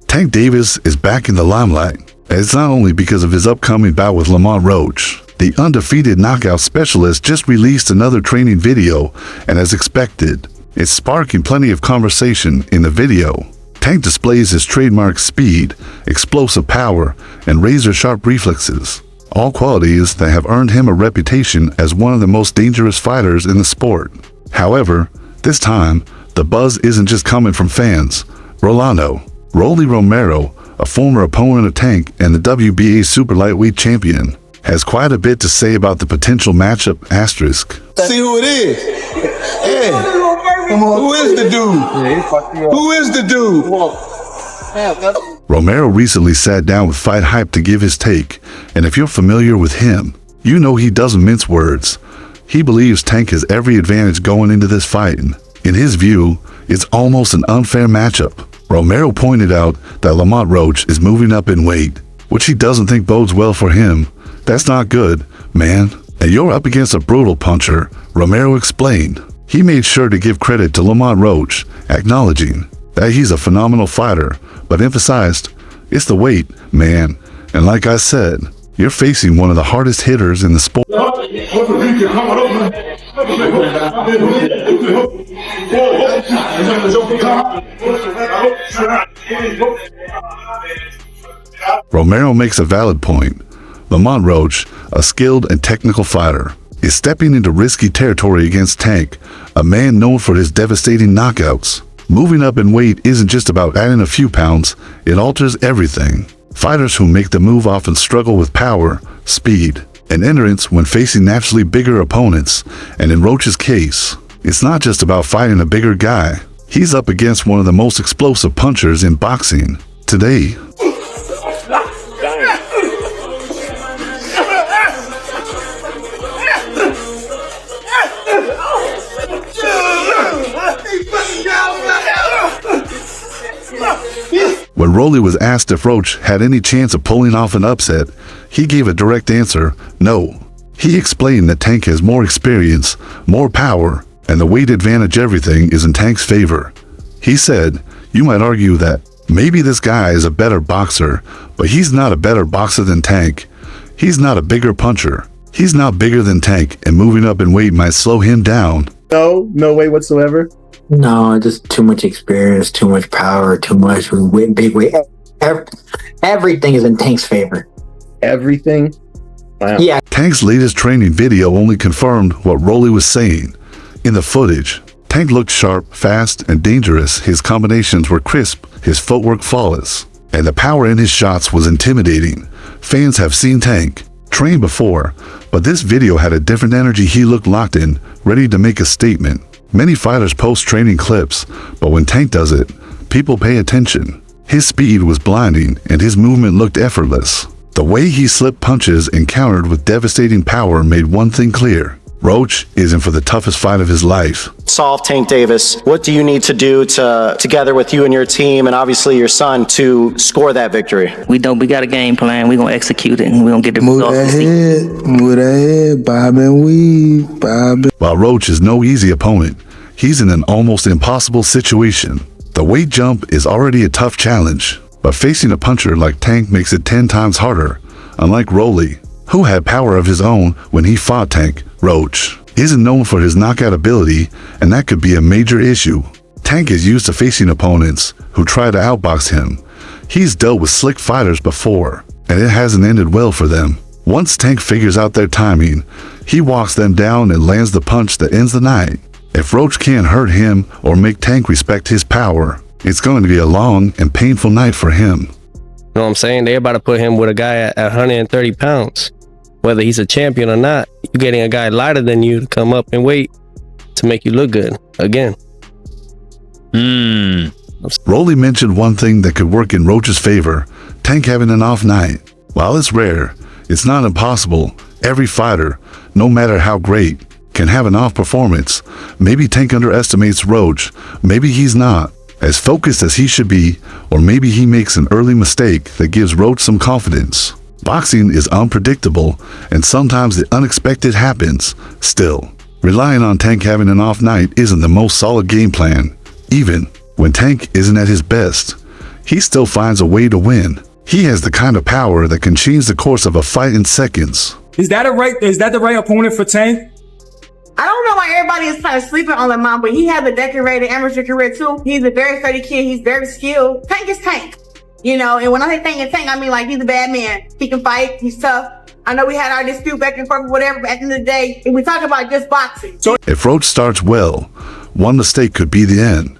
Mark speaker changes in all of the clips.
Speaker 1: Tank Davis is back in the limelight. It's not only because of his upcoming bout with Lamont Roach. The undefeated knockout specialist just released another training video, and as expected, it's sparking plenty of conversation in the video. Tank displays his trademark speed, explosive power, and razor-sharp reflexes, all qualities that have earned him a reputation as one of the most dangerous fighters in the sport. However, this time, the buzz isn't just coming from fans. Rolly Romero, a former opponent of Tank and the WBA super lightweight champion, has quite a bit to say about the potential matchup asterisk.
Speaker 2: See who it is. Yeah. Come on, who is the dude? Who is the dude?
Speaker 1: Romero recently sat down with Fight Hype to give his take, and if you're familiar with him, you know he doesn't mince words. He believes Tank has every advantage going into this fight. In his view, it's almost an unfair matchup. Romero pointed out that Lamont Roach is moving up in weight, which he doesn't think bodes well for him. That's not good, man. And you're up against a brutal puncher, Romero explained. He made sure to give credit to Lamont Roach, acknowledging that he's a phenomenal fighter, but emphasized, it's the weight, man. And like I said, you're facing one of the hardest hitters in the sport. Romero makes a valid point. Lamont Roach, a skilled and technical fighter, is stepping into risky territory against Tank, a man known for his devastating knockouts. Moving up in weight isn't just about adding a few pounds, it alters everything. Fighters who make the move often struggle with power, speed, and endurance when facing naturally bigger opponents, and in Roach's case, it's not just about fighting a bigger guy. He's up against one of the most explosive punchers in boxing today. When Rolly was asked if Roach had any chance of pulling off an upset, he gave a direct answer, no. He explained that Tank has more experience, more power, and the weight advantage everything is in Tank's favor. He said, you might argue that maybe this guy is a better boxer, but he's not a better boxer than Tank. He's not a bigger puncher. He's not bigger than Tank, and moving up in weight might slow him down.
Speaker 3: No way whatsoever.
Speaker 4: No, just too much experience, too much power, too much big weight. Everything is in Tank's favor.
Speaker 3: Everything? Wow.
Speaker 4: Yeah.
Speaker 1: Tank's latest training video only confirmed what Rolly was saying. In the footage, Tank looked sharp, fast, and dangerous. His combinations were crisp, his footwork flawless, and the power in his shots was intimidating. Fans have seen Tank train before, but this video had a different energy. He looked locked in, ready to make a statement. Many fighters post training clips, but when Tank does it, people pay attention. His speed was blinding and his movement looked effortless. The way he slipped punches and countered with devastating power made one thing clear. Roach is in for the toughest fight of his life.
Speaker 5: Solve Tank Davis. What do you need to do together with you and your team and obviously your son to score that victory?
Speaker 6: We got a game plan. We're going to execute it and we're going to get the
Speaker 2: Move
Speaker 6: results.
Speaker 2: that head, bob and weave, bob.
Speaker 1: While Roach is no easy opponent, he's in an almost impossible situation. The weight jump is already a tough challenge, but facing a puncher like Tank makes it 10 times harder. Unlike Rolly, who had power of his own when he fought Tank, Roach isn't known for his knockout ability, and that could be a major issue. Tank is used to facing opponents who try to outbox him. He's dealt with slick fighters before, and it hasn't ended well for them. Once Tank figures out their timing, he walks them down and lands the punch that ends the night. If Roach can't hurt him or make Tank respect his power, it's going to be a long and painful night for him.
Speaker 7: You know what I'm saying? They're about to put him with a guy at 130 pounds. Whether he's a champion or not, you're getting a guy lighter than you to come up and weight to make you look good again.
Speaker 1: Rolly mentioned one thing that could work in Roach's favor, Tank having an off night. While it's rare, it's not impossible. Every fighter, no matter how great, can have an off performance. Maybe Tank underestimates Roach, maybe he's not as focused as he should be, or maybe he makes an early mistake that gives Roach some confidence. Boxing is unpredictable, and sometimes the unexpected happens. Still, relying on Tank having an off night isn't the most solid game plan. Even when Tank isn't at his best, he still finds a way to win. He has the kind of power that can change the course of a fight in seconds.
Speaker 8: Is that the right opponent for Tank?
Speaker 9: I don't know why everybody is kind of sleeping on Lamont, but he has a decorated amateur career too. He's a very sturdy kid. He's very skilled. Tank is Tank. You know, and when I say Tank is Tank, I mean like he's a bad man. He can fight. He's tough. I know we had our dispute back and forth, whatever, but at the end of the day, if we talk about just boxing.
Speaker 1: If Roach starts well, one mistake could be the end.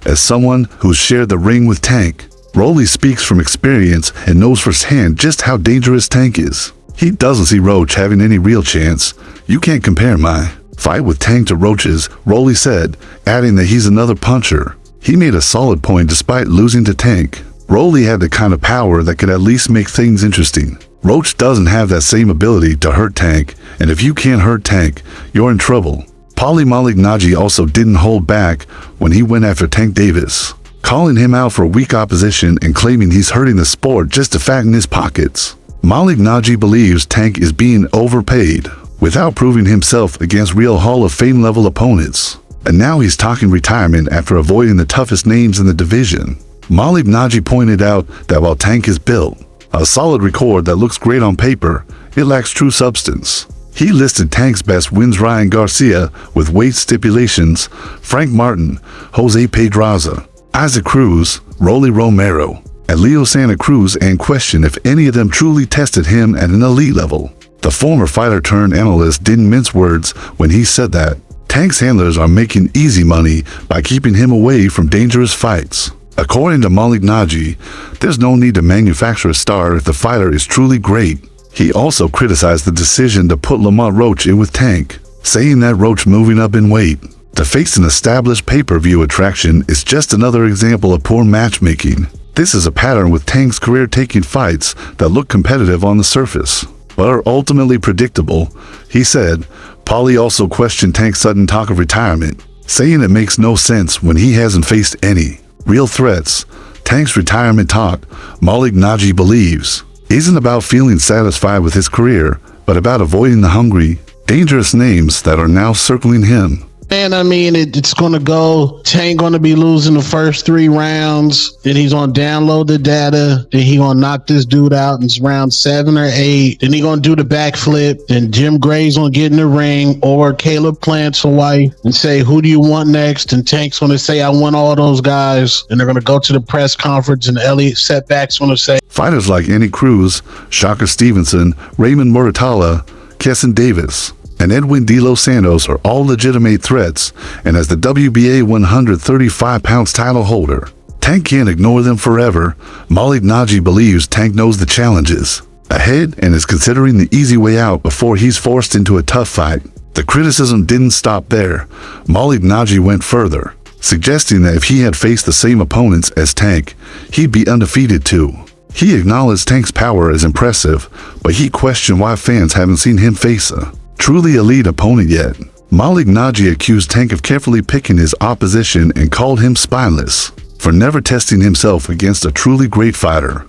Speaker 1: As someone who's shared the ring with Tank, Rolly speaks from experience and knows firsthand just how dangerous Tank is. He doesn't see Roach having any real chance. You can't compare my fight with Tank to Roach's, Rolly said, adding that he's another puncher. He made a solid point despite losing to Tank. Rolly had the kind of power that could at least make things interesting. Roach doesn't have that same ability to hurt Tank, and if you can't hurt Tank, you're in trouble. Paulie Malignaggi also didn't hold back when he went after Tank Davis, calling him out for weak opposition and claiming he's hurting the sport just to fatten his pockets. Malignaggi believes Tank is being overpaid without proving himself against real Hall of Fame level opponents. And now he's talking retirement after avoiding the toughest names in the division. Malignaggi pointed out that while Tank is built a solid record that looks great on paper, it lacks true substance. He listed Tank's best wins Ryan Garcia with weight stipulations, Frank Martin, Jose Pedraza, Isaac Cruz, Rolly Romero, and Leo Santa Cruz, and questioned if any of them truly tested him at an elite level. The former fighter-turned-analyst didn't mince words when he said that Tank's handlers are making easy money by keeping him away from dangerous fights. According to Malignaggi, there's no need to manufacture a star if the fighter is truly great. He also criticized the decision to put Lamont Roach in with Tank, saying that Roach moving up in weight to face an established pay-per-view attraction is just another example of poor matchmaking. This is a pattern with Tank's career taking fights that look competitive on the surface, but are ultimately predictable, he said. Paulie also questioned Tank's sudden talk of retirement, saying it makes no sense when he hasn't faced any real threats. Tank's retirement talk, Malignaggi believes, isn't about feeling satisfied with his career, but about avoiding the hungry, dangerous names that are now circling him.
Speaker 10: And I mean, it's going to go, Tank going to be losing the first 3 rounds, then he's going to download the data, then he going to knock this dude out in round 7 or 8, then he going to do the backflip, then Jim Gray's going to get in the ring, or Caleb Plant's wife, and say, who do you want next? And Tank's going to say, I want all those guys, and they're going to go to the press conference, and Elliot Setback's going to say.
Speaker 1: Fighters like Andy Cruz, Shaka Stevenson, Raymond Muratalla, Kesson Davis, and Edwin De Los Santos are all legitimate threats, and as the WBA 135-pound title holder, Tank can't ignore them forever. Malignaggi believes Tank knows the challenges ahead and is considering the easy way out before he's forced into a tough fight. The criticism didn't stop there. Malignaggi went further, suggesting that if he had faced the same opponents as Tank, he'd be undefeated too. He acknowledged Tank's power as impressive, but he questioned why fans haven't seen him face a truly elite opponent yet. Malignaggi accused Tank of carefully picking his opposition and called him spineless for never testing himself against a truly great fighter.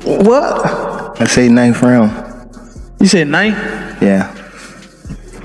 Speaker 2: What? I say 9th round.
Speaker 11: You said 9th?
Speaker 2: Yeah.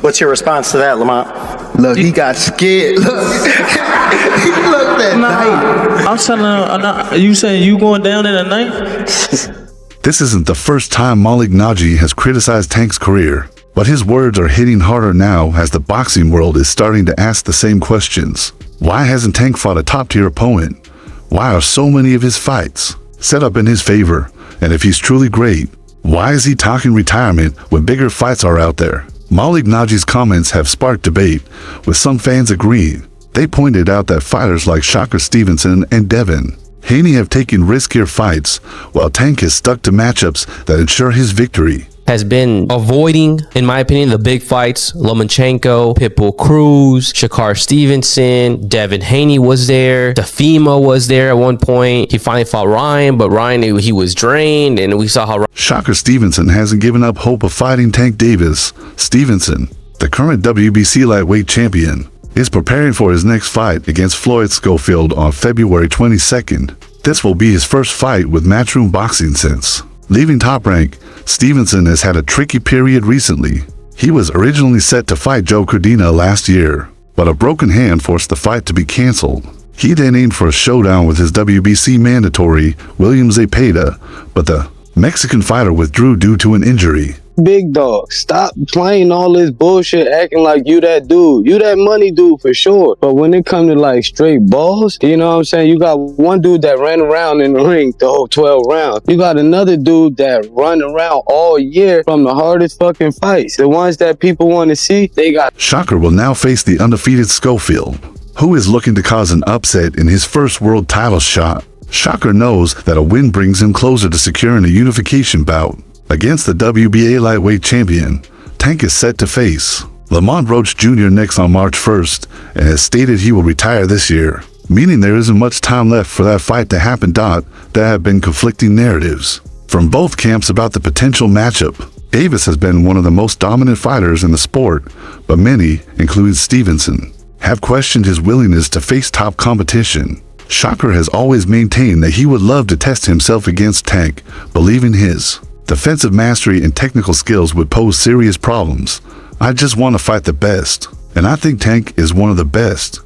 Speaker 5: What's your response to that, Lamont?
Speaker 2: Look, he got scared. Look, he looked at night.
Speaker 11: I'm telling you saying you going down in the 9th?
Speaker 1: This isn't the first time Malignaggi has criticized Tank's career, but his words are hitting harder now as the boxing world is starting to ask the same questions. Why hasn't Tank fought a top-tier opponent? Why are so many of his fights set up in his favor? And if he's truly great, why is he talking retirement when bigger fights are out there? Malignaggi's comments have sparked debate, with some fans agreeing. They pointed out that fighters like Shaka Stevenson and Devin Haney have taken riskier fights, while Tank has stuck to matchups that ensure his victory.
Speaker 12: Has been avoiding, in my opinion, the big fights. Lomachenko, Pitbull Cruz, Shakar Stevenson, Devin Haney was there. Tafima was there at one point. He finally fought Ryan, but Ryan, he was drained, and we saw how...
Speaker 1: Shaka Stevenson hasn't given up hope of fighting Tank Davis. Stevenson, the current WBC lightweight champion, is preparing for his next fight against Floyd Schofield on February 22nd. This will be his first fight with Matchroom Boxing since Leaving Top Rank, Stevenson has had a tricky period recently. He was originally set to fight Joe Cordina last year, but a broken hand forced the fight to be canceled. He then aimed for a showdown with his WBC mandatory, William Zepeda, but the Mexican fighter withdrew due to an injury.
Speaker 2: Big dog, stop playing all this bullshit, acting like you that dude. You that money dude for sure. But when it comes to like straight balls, you know what I'm saying? You got one dude that ran around in the ring the whole 12 rounds. You got another dude that run around all year from the hardest fucking fights. The ones that people want to see, they got.
Speaker 1: Shocker will now face the undefeated Schofield, who is looking to cause an upset in his first world title shot. Shocker knows that a win brings him closer to securing a unification bout. Against the WBA lightweight champion, Tank is set to face Lamont Roach Jr. next on March 1st and has stated he will retire this year, meaning there isn't much time left for that fight to happen. There have been conflicting narratives from both camps about the potential matchup. Davis has been one of the most dominant fighters in the sport, but many, including Stevenson, have questioned his willingness to face top competition. Shocker has always maintained that he would love to test himself against Tank, believing his defensive mastery and technical skills would pose serious problems. I just want to fight the best, and I think Tank is one of the best.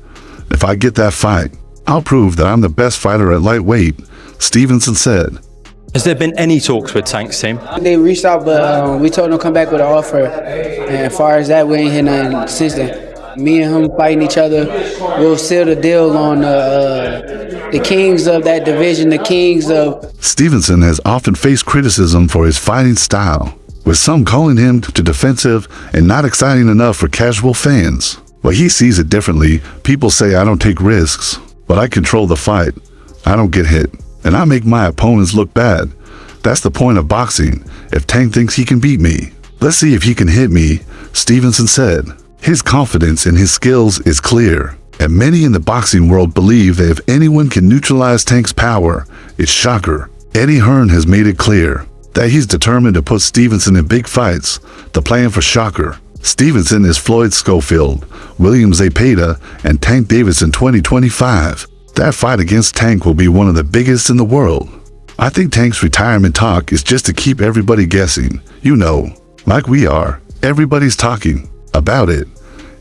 Speaker 1: If I get that fight, I'll prove that I'm the best fighter at lightweight, Stevenson said.
Speaker 13: Has there been any talks with Tank's team?
Speaker 14: They reached out, but we told them to come back with an offer. And as far as that, we ain't heard nothing since then. Me and him fighting each other, we'll seal the deal on the kings of that division, the kings of...
Speaker 1: Stevenson has often faced criticism for his fighting style, with some calling him too defensive and not exciting enough for casual fans. But he sees it differently. People say I don't take risks, but I control the fight. I don't get hit, and I make my opponents look bad. That's the point of boxing. If Tank thinks he can beat me, let's see if he can hit me, Stevenson said. His confidence in his skills is clear, and many in the boxing world believe that if anyone can neutralize Tank's power, it's Shocker. Eddie Hearn has made it clear that he's determined to put Stevenson in big fights. The plan for Shocker: Stevenson is Floyd Schofield, William Zepeda, and Tank Davis in 2025. That fight against Tank will be one of the biggest in the world. I think Tank's retirement talk is just to keep everybody guessing. You know, like we are, everybody's talking about it.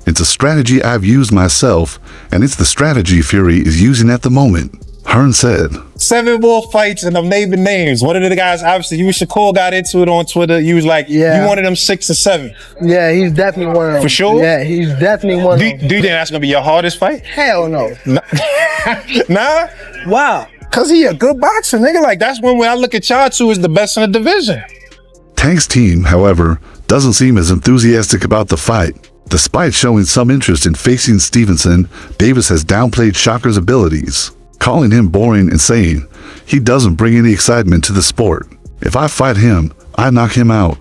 Speaker 1: It's a strategy I've used myself, and it's the strategy Fury is using at the moment, Hearn said.
Speaker 15: 7 more fights and I'm naming names. One of the guys, obviously, you and Shakur got into it on Twitter. You was like, you wanted them 6 or 7.
Speaker 2: Yeah, he's definitely one of them.
Speaker 15: For sure?
Speaker 2: Yeah, he's definitely one of them.
Speaker 15: Do you think that's going to be your hardest fight?
Speaker 2: Hell no.
Speaker 15: Nah?
Speaker 2: Wow.
Speaker 15: Because he a good boxer, nigga. Like, that's one way I look at y'all two as the best in the division.
Speaker 1: Tank's team, however, doesn't seem as enthusiastic about the fight. Despite showing some interest in facing Stevenson, Davis has downplayed Shocker's abilities, calling him boring and saying he doesn't bring any excitement to the sport. If I fight him, I knock him out.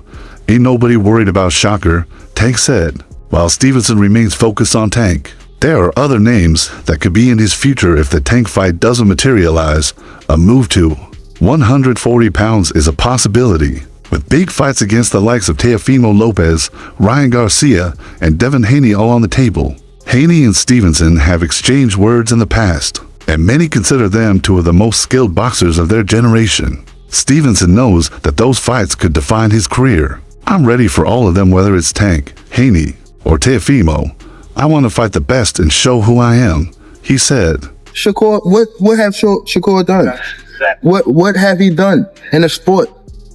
Speaker 1: Ain't nobody worried about Shocker, Tank said. While Stevenson remains focused on Tank, there are other names that could be in his future if the Tank fight doesn't materialize. A move to 140 pounds is a possibility, with big fights against the likes of Teofimo Lopez, Ryan Garcia, and Devin Haney all on the table. Haney and Stevenson have exchanged words in the past, and many consider them two of the most skilled boxers of their generation. Stevenson knows that those fights could define his career. I'm ready for all of them, whether it's Tank, Haney, or Teofimo. I want to fight the best and show who I am, he said.
Speaker 2: Shakur, what have Shakur done? What have he done in the sport?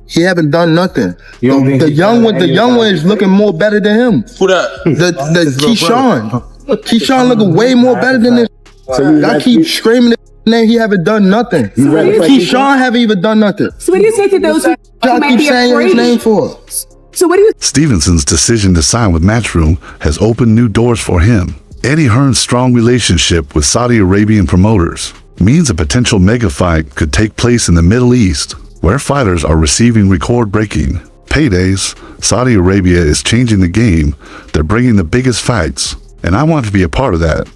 Speaker 2: He haven't done nothing. The young one is looking more better than him.
Speaker 11: Who that?
Speaker 2: The Keyshawn looking way more better than this. I keep screaming his name. He haven't done nothing. Keyshawn haven't even done nothing.
Speaker 16: So what do you say to those who might
Speaker 2: keep
Speaker 16: be
Speaker 2: saying
Speaker 16: afraid?
Speaker 2: his name for?
Speaker 16: So what do you?
Speaker 1: Stevenson's decision to sign with Matchroom has opened new doors for him. Eddie Hearn's strong relationship with Saudi Arabian promoters means a potential mega fight could take place in the Middle East, where fighters are receiving record-breaking paydays. Saudi Arabia is changing the game. They're bringing the biggest fights, and I want to be a part of that.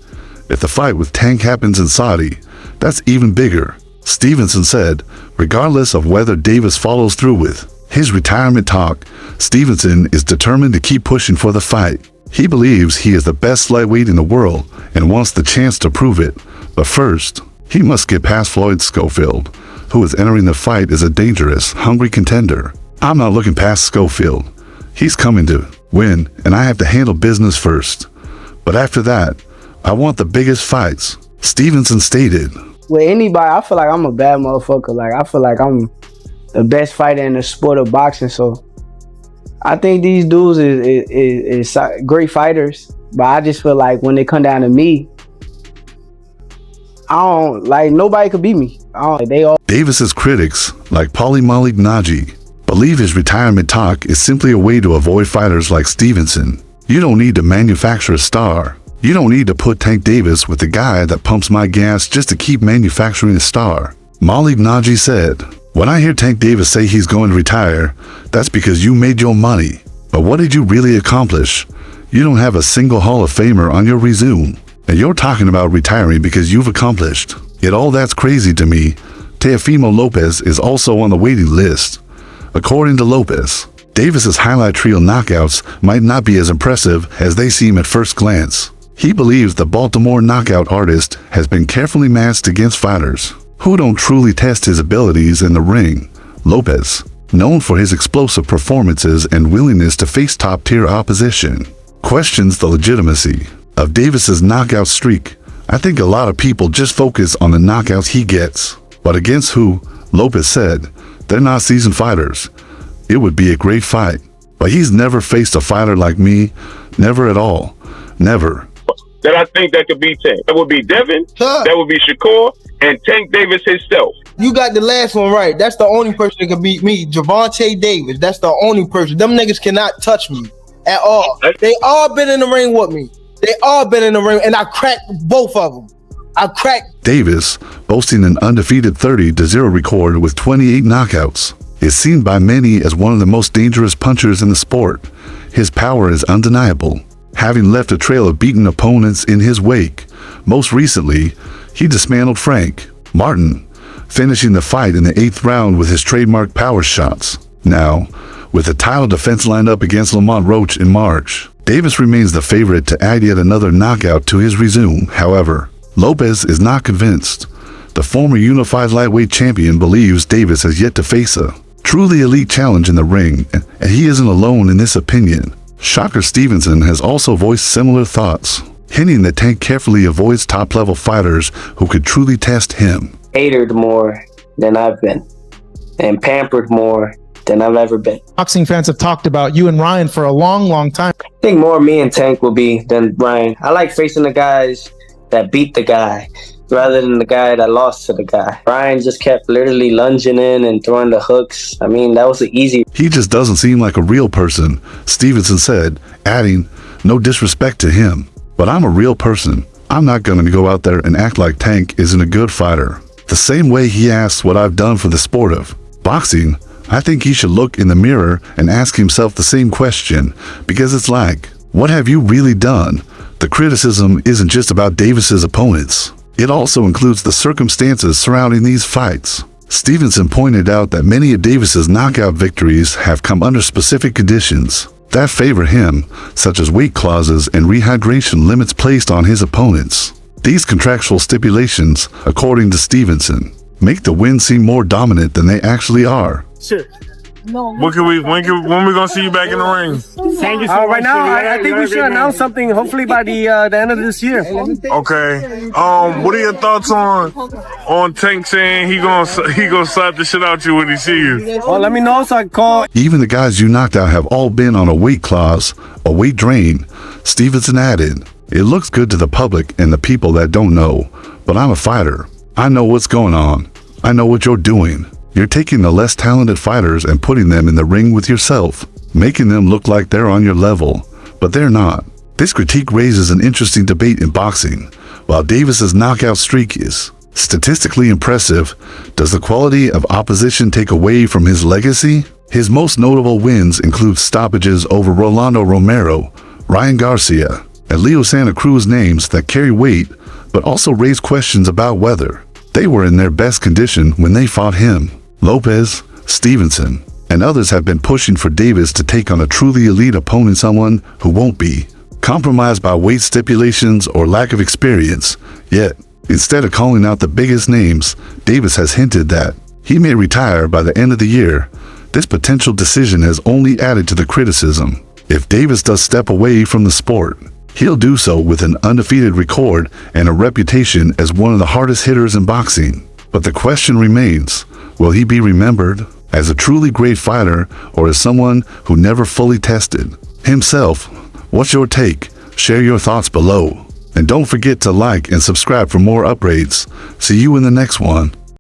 Speaker 1: If the fight with Tank happens in Saudi, that's even bigger, Stevenson said. Regardless of whether Davis follows through with his retirement talk, Stevenson is determined to keep pushing for the fight. He believes he is the best lightweight in the world and wants the chance to prove it. But first, he must get past Floyd Schofield. who is entering the fight is a dangerous, hungry contender. I'm not looking past Schofield. He's coming to win, and I have to handle business first. But after that, I want the biggest fights, Stevenson stated.
Speaker 14: With anybody, I feel like I'm a bad motherfucker. Like, I feel like I'm the best fighter in the sport of boxing. So I think these dudes is great fighters. But I just feel like when they come down to me, I don't, like, nobody could beat me. They all.
Speaker 1: Davis's critics, like Paulie Malignaggi, believe his retirement talk is simply a way to avoid fighters like Stevenson. You don't need to manufacture a star. You don't need to put Tank Davis with the guy that pumps my gas just to keep manufacturing a star. Malignaggi said, "When I hear Tank Davis say he's going to retire, that's because you made your money. But what did you really accomplish? You don't have a single Hall of Famer on your resume. And you're talking about retiring because you've accomplished. Yet all that's crazy to me. Teofimo Lopez is also on the waiting list." According to Lopez, Davis's highlight reel knockouts might not be as impressive as they seem at first glance. He believes the Baltimore knockout artist has been carefully matched against fighters who don't truly test his abilities in the ring. Lopez, known for his explosive performances and willingness to face top-tier opposition, questions the legitimacy of Davis's knockout streak. "I think a lot of people just focus on the knockouts he gets. But against who?" Lopez said, "They're not seasoned fighters. It would be a great fight. But he's never faced a fighter like me. Never at all. Never."
Speaker 17: That I think that could be Tank. That would be Devin. That would be Shakur and Tank Davis himself.
Speaker 18: You got the last one right. That's the only person that can beat me. Gervonta Davis. That's the only person. Them niggas cannot touch me at all. They all been in the ring with me. They all been in the ring, and I cracked both of them. I cracked.
Speaker 1: Davis, boasting an undefeated 30-0 record with 28 knockouts, is seen by many as one of the most dangerous punchers in the sport. His power is undeniable, having left a trail of beaten opponents in his wake. Most recently, he dismantled Frank Martin, finishing the fight in the 8th round with his trademark power shots. Now, with the title defense lined up against Lamont Roach in March, Davis remains the favorite to add yet another knockout to his resume. However, Lopez is not convinced. The former unified lightweight champion believes Davis has yet to face a truly elite challenge in the ring, and he isn't alone in this opinion. Shocker Stevenson has also voiced similar thoughts, hinting that Tank carefully avoids top-level fighters who could truly test him.
Speaker 19: Hatered more than I've been, and pampered more than I've ever been.
Speaker 20: Boxing fans have talked about you and Ryan for a long, long time.
Speaker 19: I think more me and Tank will be than Ryan. I like facing the guys that beat the guy rather than the guy that lost to the guy. Ryan just kept literally lunging in and throwing the hooks. I mean, that was easy.
Speaker 1: "He just doesn't seem like a real person," Stevenson said, adding, "No disrespect to him, but I'm a real person. I'm not going to go out there and act like Tank isn't a good fighter." The same way he asks what I've done for the sport of boxing, I think he should look in the mirror and ask himself the same question, because it's like, what have you really done? The criticism isn't just about Davis's opponents. It also includes the circumstances surrounding these fights. Stevenson pointed out that many of Davis's knockout victories have come under specific conditions that favor him, such as weight clauses and rehydration limits placed on his opponents. These contractual stipulations, according to Stevenson, make the wins seem more dominant than they actually are.
Speaker 21: Shit. When we gonna see you back in the ring?
Speaker 7: Right now, I think we should announce something hopefully by the end of this year.
Speaker 21: Okay. What are your thoughts on Tank saying he gonna slap the shit out you when he see you?
Speaker 7: Well, let me know so I can call.
Speaker 1: Even the guys you knocked out have all been on a weight clause, a weight drain, Stevenson added. "It looks good to the public and the people that don't know, but I'm a fighter. I know what's going on. I know what you're doing. You're taking the less talented fighters and putting them in the ring with yourself, making them look like they're on your level, but they're not." This critique raises an interesting debate in boxing. While Davis's knockout streak is statistically impressive, does the quality of opposition take away from his legacy? His most notable wins include stoppages over Rolando Romero, Ryan Garcia, and Leo Santa Cruz, names that carry weight but also raise questions about whether they were in their best condition when they fought him. Lopez, Stevenson, and others have been pushing for Davis to take on a truly elite opponent, someone who won't be compromised by weight stipulations or lack of experience. Yet, instead of calling out the biggest names, Davis has hinted that he may retire by the end of the year. This potential decision has only added to the criticism. If Davis does step away from the sport, he'll do so with an undefeated record and a reputation as one of the hardest hitters in boxing. But the question remains, will he be remembered as a truly great fighter or as someone who never fully tested himself? What's your take? Share your thoughts below. And don't forget to like and subscribe for more upgrades. See you in the next one.